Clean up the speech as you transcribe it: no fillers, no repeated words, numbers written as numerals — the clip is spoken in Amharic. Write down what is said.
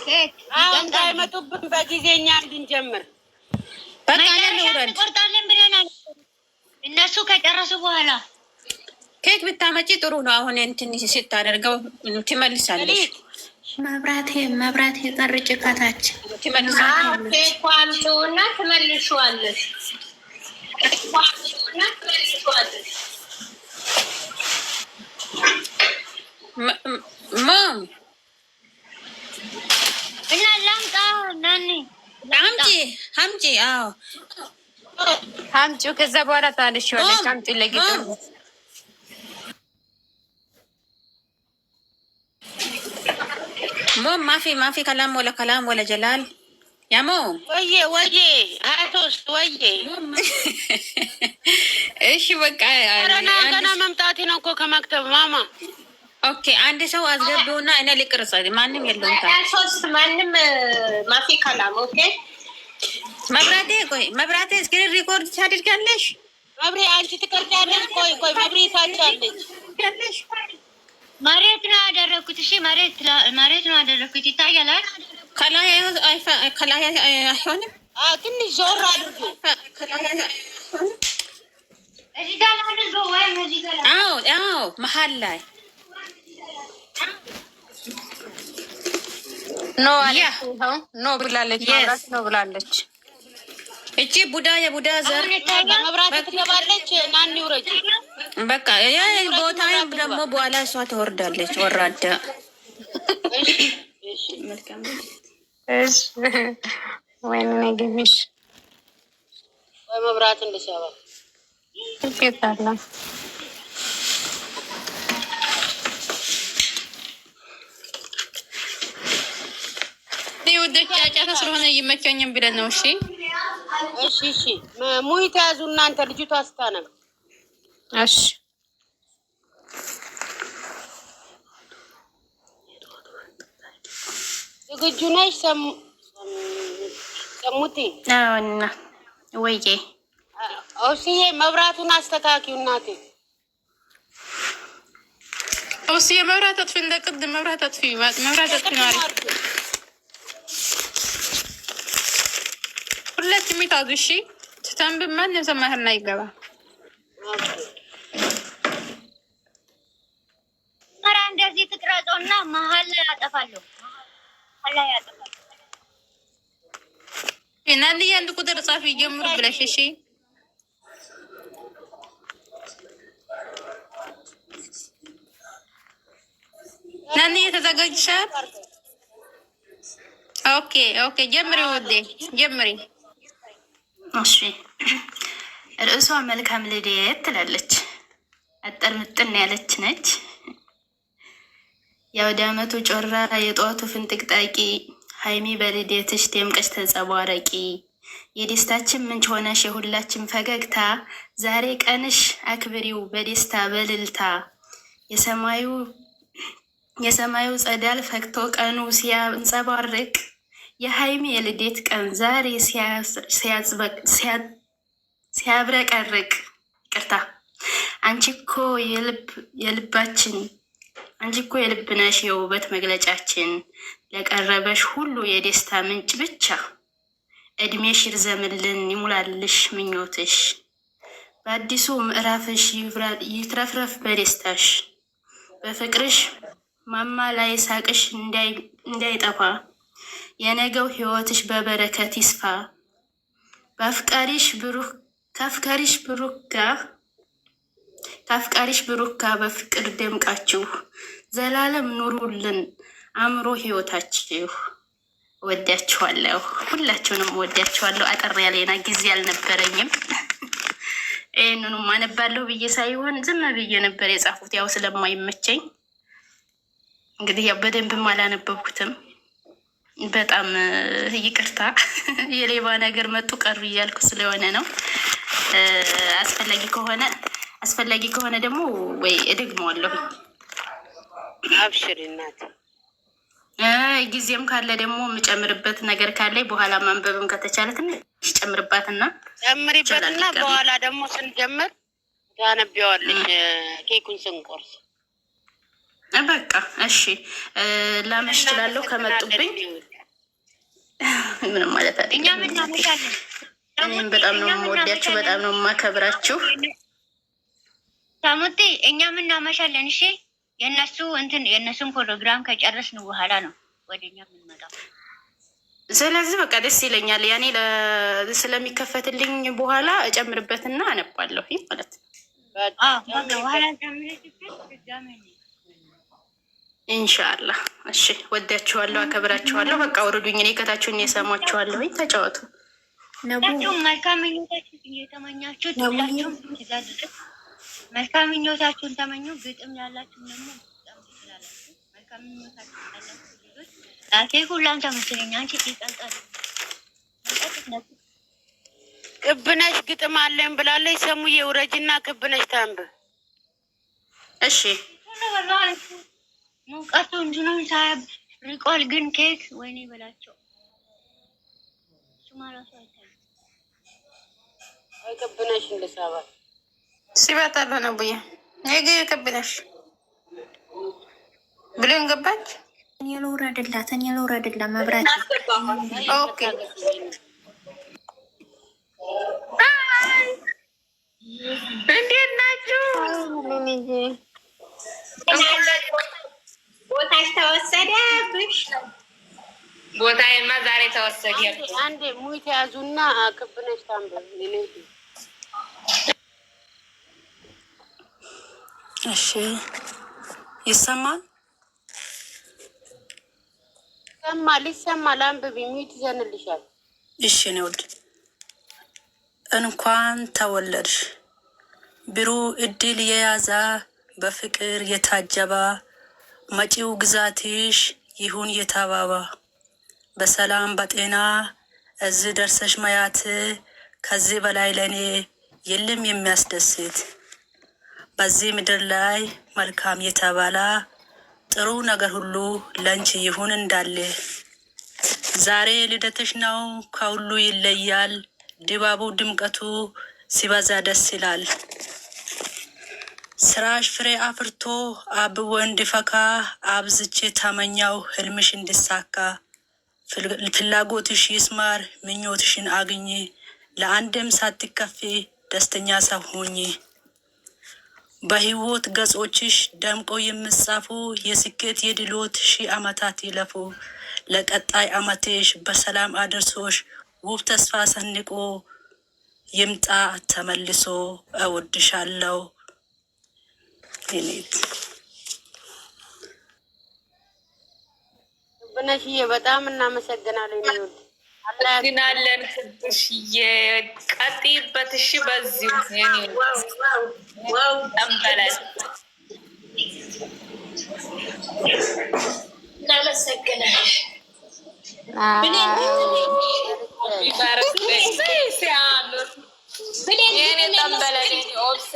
ኬክ እንዳይመጡብን በጊዜኛ እንድንጀምር በቃ እንቆርጣለን ብለናል። እነሱ ከጨረሱ በኋላ ኬክ ብታመጪ ጥሩ ነው። አሁን እንትን ስታደርገው ትመልሳለች። መብራት የጠርጭ ከታች ትመልሳለች። ኬክ አምጪውና ትመልሺዋለሽ። ማም እና ላምጣ ናኒ አምጪ። አዎ አምጪው። ከዛ በኋላ ታነሺዋለሽ። አምጪ ለጌጡ ሞም ማፊ ከላም ወለ ጀላል ያሞ ወዬ አቶስ ወዬ እሺ በቃ ገና መምጣቴ ነው እኮ ከመክተብ ማማ። ኦኬ አንድ ሰው አስገቢውና እኔ ልቅርጽ። ማንም የለውም። ሶስት ማንም ማፊ ከላም ኦኬ። መብራቴ ስክሪን ሪኮርድ ታድርጋለሽ። መብሬ አንቺ ትቀርጫለሽ። ቆይ መብሬ ታቻለሽ። መሬት ነው ያደረኩት። እሺ መሬት ነው ያደረኩት። ይታያል። ከላይ አይሆንም። ትንሽ ዞር አድርጉ። እዚህ ጋር አድርጉ ወይም እዚህ ጋር። አዎ መሀል ላይ ኖ ብላለች። መብራት ነው ብላለች። እቺ የቡዳ ዘር መብራት ትገባለች። ናኒ ውረጅ በቃ ያ ቦታ ደግሞ በኋላ እሷ ትወርዳለች። ወራዳ ወይኔ ግቢሽ መብራት እንድሰባ ይጣላ ወደ ጫጫታ ስለሆነ ይመቸኝም ብለን ነው። እሺ ሙይት ያዙ እናንተ። ልጅቷ ስታነብ እሺ ዝግጁ ነሽ? ሰሙቲ እና ወይዬ ኦሲዬ መብራቱን አስተካኪው እናቴ። ኦሲዬ መብራት አጥፊ፣ እንደ ቅድም መብራት አጥፊ ማለት ሁላችሁም ይታዙ። እሺ ትተንብ ማንም ሰው ማህልና ይገባ። ኧረ እንደዚህ ትቅረጾና መሀል ላይ ያጠፋለሁ። እናንተ አንድ ቁጥር ጻፊ ጀምሩ ብለሽ። እሺ ናኒ የተዘጋጅሻል? ኦኬ ጀምሪ ውዴ ጀምሪ። እሺ ርዕሷ መልካም ልደት ትላለች። አጠር ምጥን ያለች ነች። የአውደ ዓመቱ ጮራ የጧቱ ፍንጥቅጣቂ ሀይሚ በልደትሽ ደምቀሽ ተጸባረቂ። የደስታችን ምንጭ ሆነሽ የሁላችን ፈገግታ ዛሬ ቀንሽ አክብሪው በደስታ በልልታ። የሰማዩ ጸዳል ፈክቶ ቀኑ ሲያንጸባርቅ የሀይሚ የልደት ቀን ዛሬ ሲያብረቀርቅ። ይቅርታ አንቺ እኮ የልብ ነሽ የውበት መግለጫችን። ለቀረበሽ ሁሉ የደስታ ምንጭ ብቻ እድሜሽ ይርዘምልን ይሙላልሽ ምኞትሽ። በአዲሱ ምዕራፍሽ ይትረፍረፍ በደስታሽ። በፍቅርሽ ማማ ላይ ሳቅሽ እንዳይጠፋ የነገው ህይወትሽ በበረከት ይስፋ። ከአፍቃሪሽ ብሩክ ጋር በፍቅር ደምቃችሁ ዘላለም ኑሩልን አእምሮ ህይወታችሁ። ወዳችኋለሁ፣ ሁላችሁንም ወዳችኋለሁ። አጠር ያለና ጊዜ አልነበረኝም። ይህንኑም አነባለሁ ብዬ ሳይሆን ዝም ብዬ ነበር የጻፉት፣ ያው ስለማይመቸኝ እንግዲህ ያው በደንብም አላነበብኩትም። በጣም ይቅርታ። የሌባ ነገር መጡ ቀሩ እያልኩ ስለሆነ ነው። አስፈላጊ ከሆነ ደግሞ ወይ እደግመዋለሁ። አብሽሪ እናት። ጊዜም ካለ ደግሞ የምጨምርበት ነገር ካለ በኋላ ማንበብም ከተቻለ ትንሽ ጨምርባትና በኋላ ደግሞ ስንጀምር ታነቢዋለሽ ኬኩን ስንቆርስ። በቃ እሺ፣ ላመሽ እችላለሁ ከመጡብኝ ምንም ማለት አይደለም። እኛም እናመሻለን። እኔም በጣም ነው የምወዳችሁ፣ በጣም ነው የማከብራችሁ። ሳሙቲ እኛም እናመሻለን። እሺ የእነሱን ፕሮግራም ከጨረስን በኋላ ነው ወደኛ የምንመጣው። ስለዚህ በቃ ደስ ይለኛል። ያኔ ስለሚከፈትልኝ በኋላ እጨምርበትና አነባለሁ ማለት ነው። ኢንሻአላህ። እሺ ወዳችኋለሁ፣ አከብራችኋለሁ። በቃ ውርዱኝ። እኔ ከታችሁን የሰማችኋለሁ። ተጫወቱ። መልካም ምኞታችሁን እየተመኛችሁ ሁላችሁም እዛ ድረስ መልካም ምኞታችሁን ተመኙ። ግጥም ያላችሁ ደግሞ በጣም ትችላላችሁ። መልካም ምኞታችሁን ያላችሁ ልጆች ላቴ ሁላም ተመስለኝ። አንቺ ይቀልጣል ቅብነሽ ግጥም አለኝ ብላለች። ሰሙዬ ውረጅና ቅብነሽ ታንብ። እሺ ሙቀቱ እንትኑን ሳያብ ሪቋል። ግን ኬክ ወይኔ በላቸው ሱማራሱ አይታይም። አይ ቅብነሽ እንደሳባ ሲባታለሁ ነው ብዬ ነገ ቅብነሽ ብለን ገባች። እኔ ልውረድላት መብራት። ኦኬ እንዴት ናችሁ? ቦታሽ ተወሰደብሽ? ቦታዬማ ዛሬ ተወሰደ። አንዴ ሙይ ተያዙና ቅብነሽ ታንበብ። እሺ ይሰማል? ይሰማል። አንብቢ። ሙይት ይዘንልሻል። እሺ ነው። እንኳን ተወለድሽ ብሩህ እድል የያዛ በፍቅር የታጀባ መጪው ግዛትሽ ይሁን የተባባ በሰላም በጤና እዚህ ደርሰሽ ማያት ከዚህ በላይ ለእኔ የለም የሚያስደስት በዚህ ምድር ላይ መልካም የተባላ ጥሩ ነገር ሁሉ ለንቺ ይሁን እንዳለ ዛሬ ልደትሽ ነው ከሁሉ ይለያል ድባቡ ድምቀቱ ሲበዛ ደስ ይላል ስራሽ ፍሬ አፍርቶ አብቦ እንዲፈካ አብዝቼ ተመኛው ህልምሽ እንዲሳካ ፍላጎትሽ ይስማር ምኞትሽን አግኝ ለአንድም ሳትከፊ ደስተኛ ሰው ሁኚ በህይወት ገጾችሽ ደምቆ የምጻፉ የስኬት የድሎት ሺህ ዓመታት ይለፉ ለቀጣይ ዓመትሽ በሰላም አድርሶሽ ውብ ተስፋ ሰንቆ ይምጣ ተመልሶ እወድሻለሁ ይኔት ቅብነሽዬ በጣም እናመሰግናለን። እናመሰግናለን። ቅዱስዬ ቀጥይበት። እሺ በዚሁ ጠንበላል እናመሰግናለን። ሲያምር ጠንበላል ኦብሴ